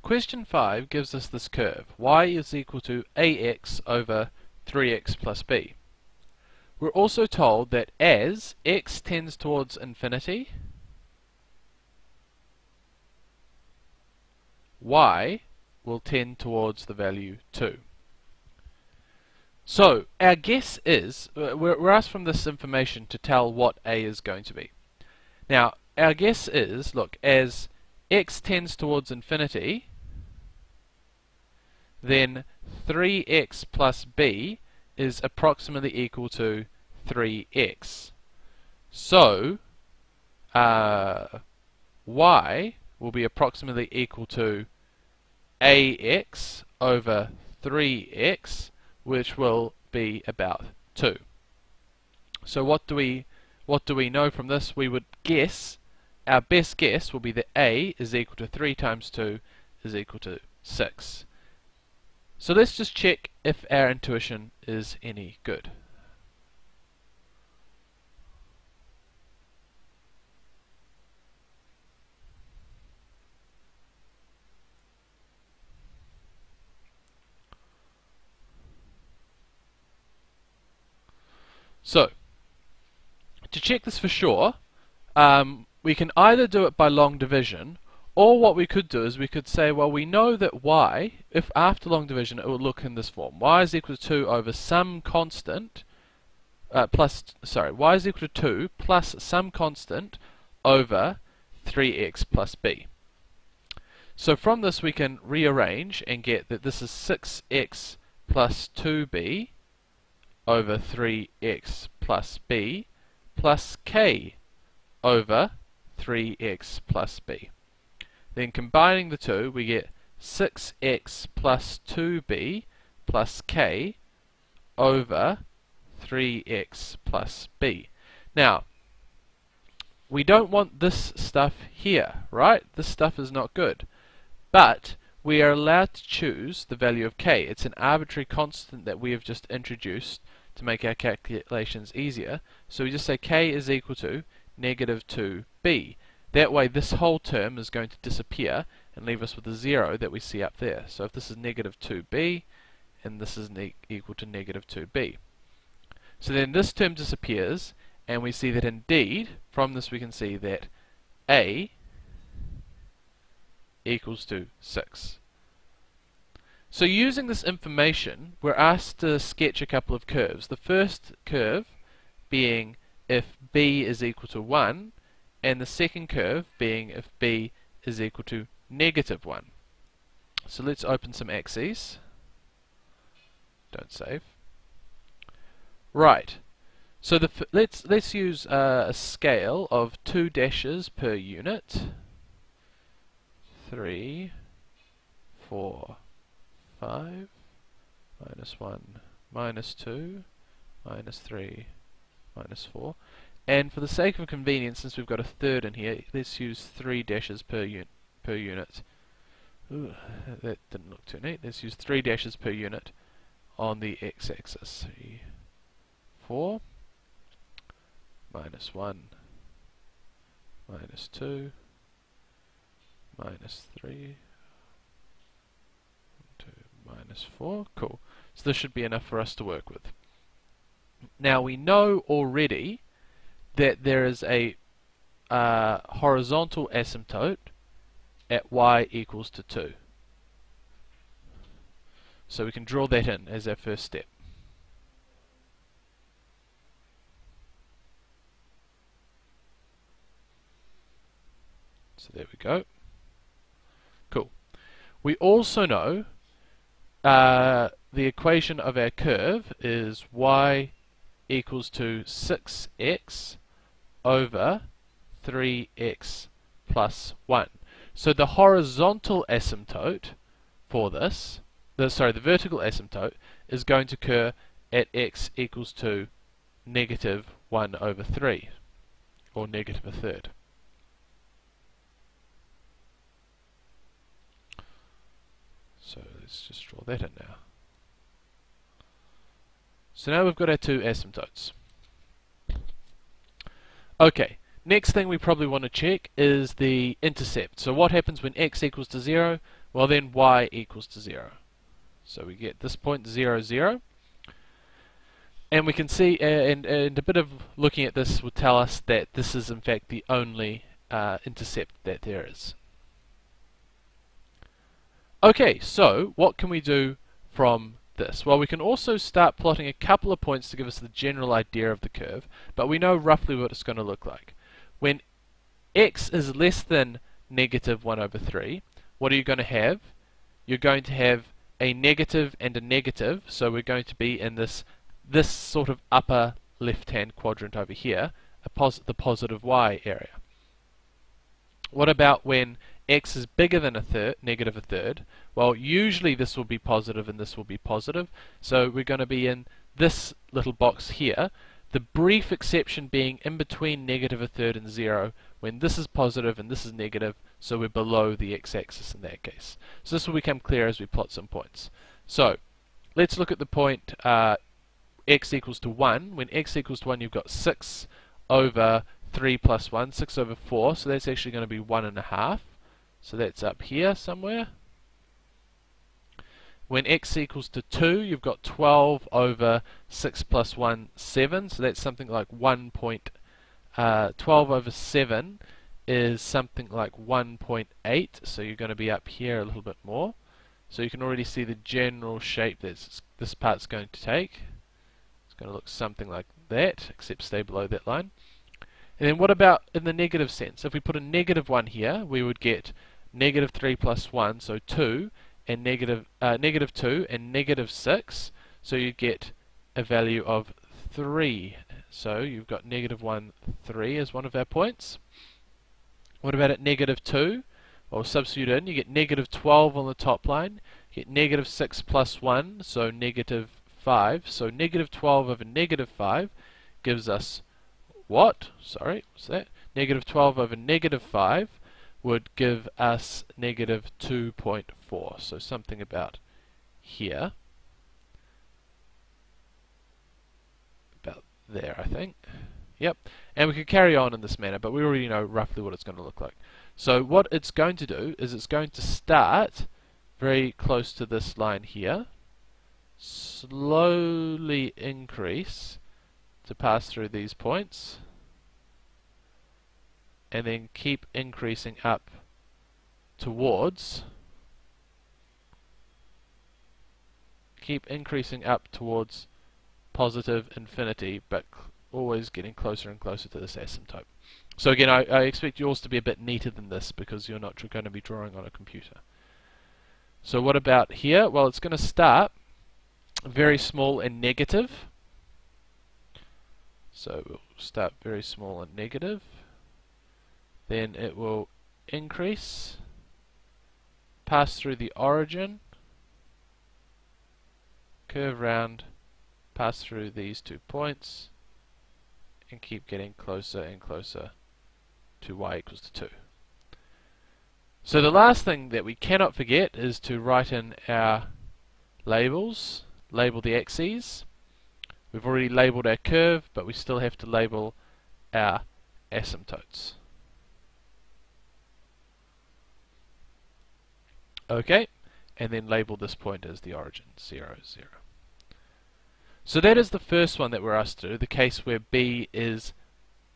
question 5 gives us this curve. Y is equal to ax over 3x plus b. We're also told that as x tends towards infinity, y will tend towards the value 2. So our guess is, we're asked from this information to tell what a is going to be. Now our guess is, look, as x tends towards infinity, then 3x plus b is approximately equal to 3x. So y will be approximately equal to ax over 3x, which will be about 2. So what do we know from this? We would guess, our best guess will be that a is equal to 3 times 2 is equal to 6. So let's just check if our intuition is any good. So, to check this for sure, we can either do it by long division, or what we could do is we could say, well, we know that y, if after long division, it will look in this form. Y is equal to 2 over some constant, y is equal to 2 plus some constant over 3x plus b. So from this we can rearrange and get that this is 6x plus 2b over 3x plus b plus k over 3x plus b. Then combining the two, we get 6x plus 2b plus k over 3x plus b. Now, we don't want this stuff here, right? This stuff is not good. But we are allowed to choose the value of k. It's an arbitrary constant that we have just introduced to make our calculations easier. So we just say k is equal to negative 2b. That way this whole term is going to disappear and leave us with a 0 that we see up there. So if this is negative 2b and this is equal to negative 2b. So then this term disappears and we see that indeed, from this we can see that a equals to 6. So using this information, we're asked to sketch a couple of curves. The first curve being if b is equal to 1, and the second curve being if b is equal to negative 1. So let's open some axes. Don't save. Right. So let's use a scale of 2 dashes per unit. 3, 4, 5, minus 1, minus 2, minus 3, minus 4. And for the sake of convenience, since we've got a third in here, let's use 3 dashes per unit. Ooh, that didn't look too neat. Let's use 3 dashes per unit on the x-axis. 3, 4, minus 1, minus 2, minus 3, 2, minus 4. Cool. So this should be enough for us to work with. Now we know already that there is a horizontal asymptote at y equals to 2. So we can draw that in as our first step. So there we go. Cool. We also know the equation of our curve is y equals to 6x over 3x plus 1. So the horizontal asymptote for this, the vertical asymptote, is going to occur at x equals to negative 1 over 3, or negative a third. So let's just draw that in now. So now we've got our two asymptotes. Okay, Next thing we probably want to check is the intercept. So what happens when x equals to 0? Well then y equals to 0. So we get this point 0, 0. And we can see, and a bit of looking at this will tell us that this is in fact the only intercept that there is. Okay, so what can we do from this? Well, we can also start plotting a couple of points to give us the general idea of the curve, but we know roughly what it's going to look like. When x is less than negative 1 over 3, what are you going to have? You're going to have a negative and a negative, so we're going to be in this sort of upper left-hand quadrant over here, the positive y area. What about when x is bigger than negative a third? Well, usually this will be positive and this will be positive, so we're going to be in this little box here, the brief exception being in between negative a third and 0, when this is positive and this is negative, so we're below the x-axis in that case. So this will become clear as we plot some points. So let's look at the point x equals to 1. When x equals to 1, you've got 6 over 3 plus 1, 6 over 4, so that's actually going to be 1.5. So that's up here somewhere. When x equals to 2, you've got 12 over 6 plus 1, 7, so that's something like 12 over 7 is something like 1.8, so you're going to be up here a little bit more. So you can already see the general shape that this part's going to take. It's going to look something like that, except stay below that line. And then what about in the negative sense? If we put a negative 1 here, we would get negative 3 plus 1, so 2, and negative 2 and negative 6, so you get a value of 3. So you've got negative 1, 3 as one of our points. What about at negative 2? Well, substitute in, you get negative 12 on the top line, you get negative 6 plus 1, so negative 5. So negative 12 over negative 5 gives us what? Sorry, what's that? Negative 12 over negative 5 would give us negative 2.4. So something about here. About there, I think. Yep. And we could carry on in this manner, but we already know roughly what it's going to look like. So what it's going to do is it's going to start very close to this line here, slowly increase to pass through these points, and then keep increasing up towards positive infinity, but always getting closer and closer to this asymptote. So again, I expect yours to be a bit neater than this because you're not going to be drawing on a computer. So what about here? Well, it's going to start very small and negative. So we'll start very small and negative. Then it will increase, pass through the origin, curve round, pass through these 2 points, and keep getting closer and closer to y equals to 2. So the last thing that we cannot forget is to write in our labels, label the axes. We've already labelled our curve, but we still have to label our asymptotes. Okay, and then label this point as the origin, 0, 0. So that is the first one that we're asked to do, the case where b is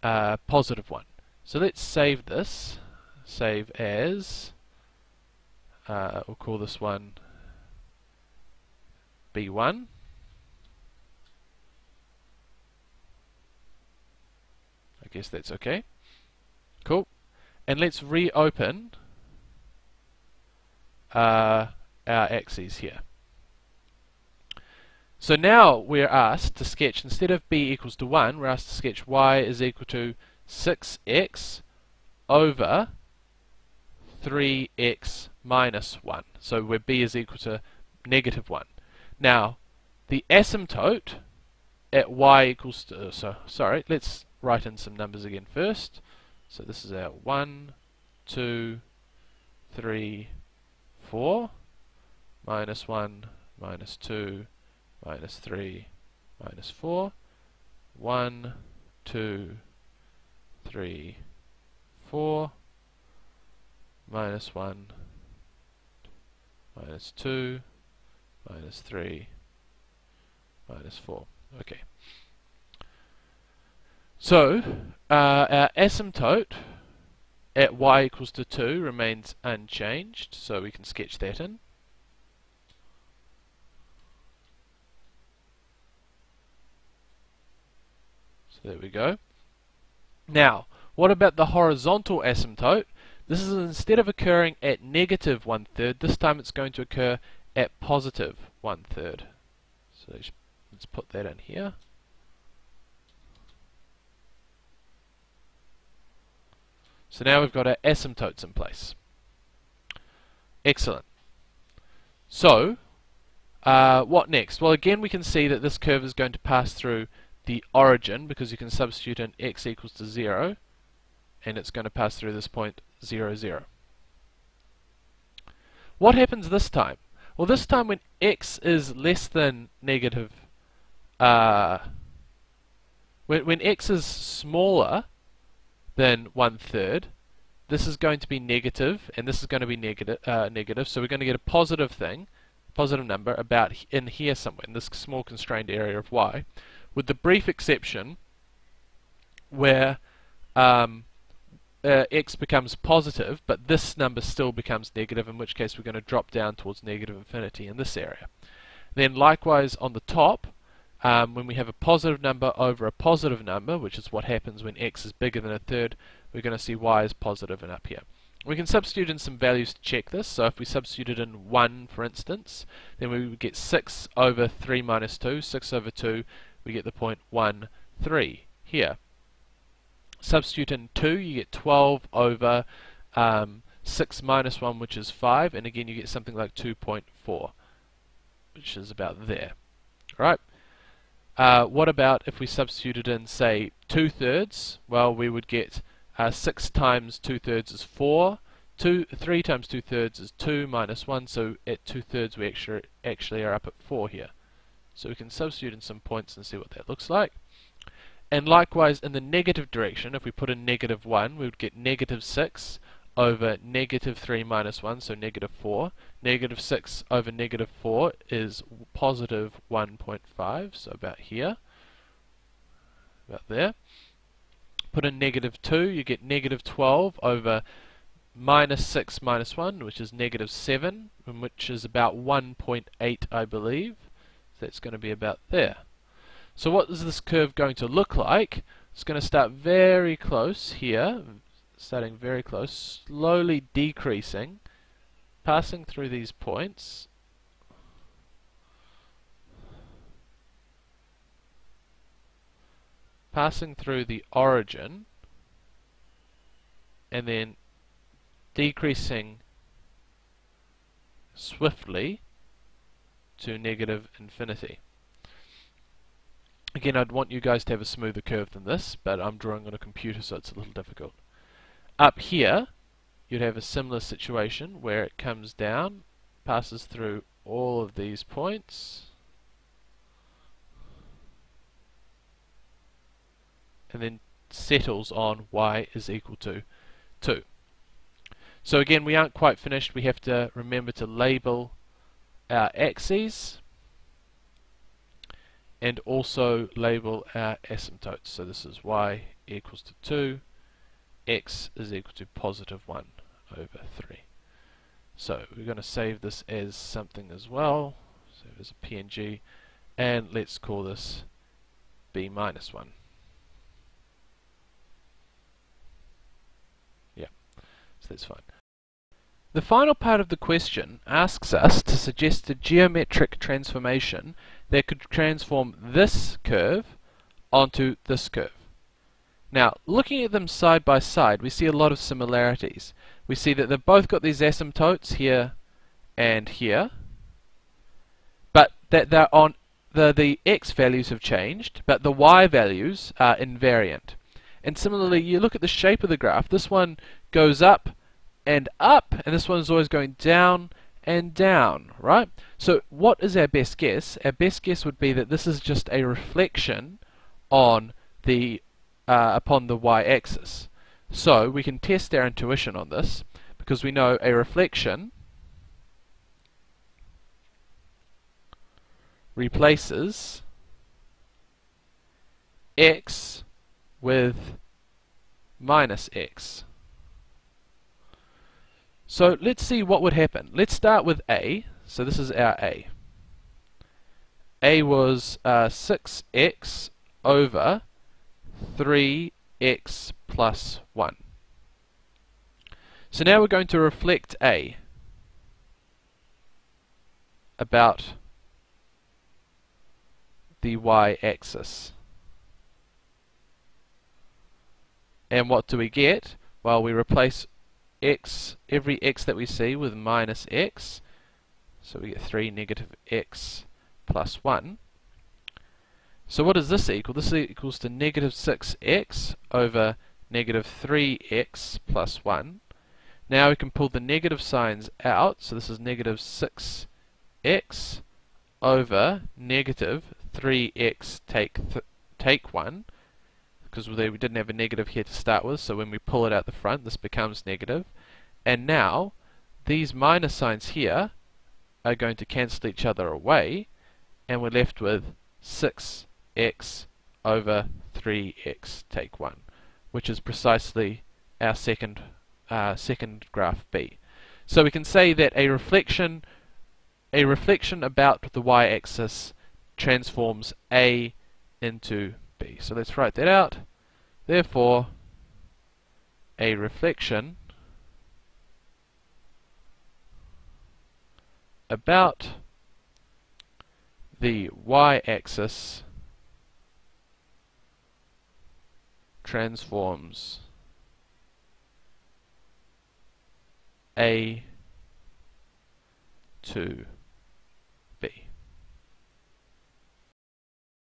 positive 1. So let's save this, save as, we'll call this one b1. I guess that's okay. Cool. And let's reopen our axes here. So now we're asked to sketch, instead of b equals to 1, we're asked to sketch y is equal to 6x over 3x minus 1. So where b is equal to negative 1. Now, the asymptote at y equals to, sorry, let's write in some numbers again first. So this is our 1, 2, 3, 4, minus 1, minus 2, minus 3, minus 4, 1, 2, 3, 4, minus 1, minus 2, minus 3, minus 4. Okay. So, our asymptote at y equals to 2 remains unchanged, so we can sketch that in. So there we go. Now, what about the horizontal asymptote? This is instead of occurring at negative 1/3, this time it's going to occur at positive 1/3. So let's put that in here. So now we've got our asymptotes in place. Excellent. So, what next? Well, again, we can see that this curve is going to pass through the origin, because you can substitute in x equals to 0, and it's going to pass through this point 0, 0. What happens this time? Well, this time when x is less than negative, when x is smaller than 1/3, this is going to be negative, and this is going to be negative, so we're going to get a positive thing, positive number, about in here somewhere, in this small constrained area of y, with the brief exception where x becomes positive, but this number still becomes negative, in which case we're going to drop down towards negative infinity in this area. Then likewise on the top, when we have a positive number over a positive number, which is what happens when x is bigger than 1/3, we're going to see y is positive and up here. We can substitute in some values to check this. So if we substituted in 1, for instance, then we would get 6 over 3 minus 2. 6 over 2, we get the point 1, 3 here. Substitute in 2, you get 12 over 6 minus 1, which is 5, and again you get something like 2.4, which is about there. Right? What about if we substituted in, say, 2/3? Well, we would get 6 times 2/3 is 4, 3 times 2/3 is 2 minus 1, so at 2/3 we actually are up at 4 here. So we can substitute in some points and see what that looks like. And likewise in the negative direction, if we put in negative 1, we would get negative 6 over negative 3 minus 1, so negative 4. Negative 6 over negative 4 is positive 1.5, so about here, about there. Put in negative 2, you get negative 12 over minus 6 minus 1, which is negative 7, which is about 1.8, I believe. So that's going to be about there. So what is this curve going to look like? It's going to start very close here, starting very close, slowly decreasing, passing through these points, passing through the origin, and then decreasing swiftly to negative infinity. Again, I'd want you guys to have a smoother curve than this, but I'm drawing on a computer, so it's a little difficult. Up here, you'd have a similar situation where it comes down, passes through all of these points, and then settles on y is equal to 2. So again, we aren't quite finished. We have to remember to label our axes and also label our asymptotes. So this is y equals to 2, x is equal to positive 1 over 3. So we're going to save this as something as well, save as a PNG, and let's call this b minus 1. Yeah, so that's fine. The final part of the question asks us to suggest a geometric transformation that could transform this curve onto this curve. Now, looking at them side by side, we see a lot of similarities. We see that they've both got these asymptotes here and here, but that they're on the x values have changed, but the y values are invariant. And similarly, you look at the shape of the graph. This one goes up, and this one is always going down and down, right? So what is our best guess? Our best guess would be that this is just a reflection on the upon the y-axis. So we can test our intuition on this, because we know a reflection replaces x with minus x. So let's see what would happen. Let's start with A. So this is our A. A was 6x over 3x plus 1. So now we're going to reflect A about the y-axis. And what do we get? Well, we replace x, every x that we see, with minus x. So we get 3 negative x plus 1. So what does this equal? This equals to negative 6x over negative 3x plus 1. Now we can pull the negative signs out, so this is negative 6x over negative 3x take 1, because we didn't have a negative here to start with, so when we pull it out the front, this becomes negative. And now these minus signs here are going to cancel each other away, and we're left with 6x over 3x take 1, which is precisely our second graph B. So we can say that a reflection about the y-axis transforms A into B. So let's write that out. Therefore, a reflection about the y-axis transforms A to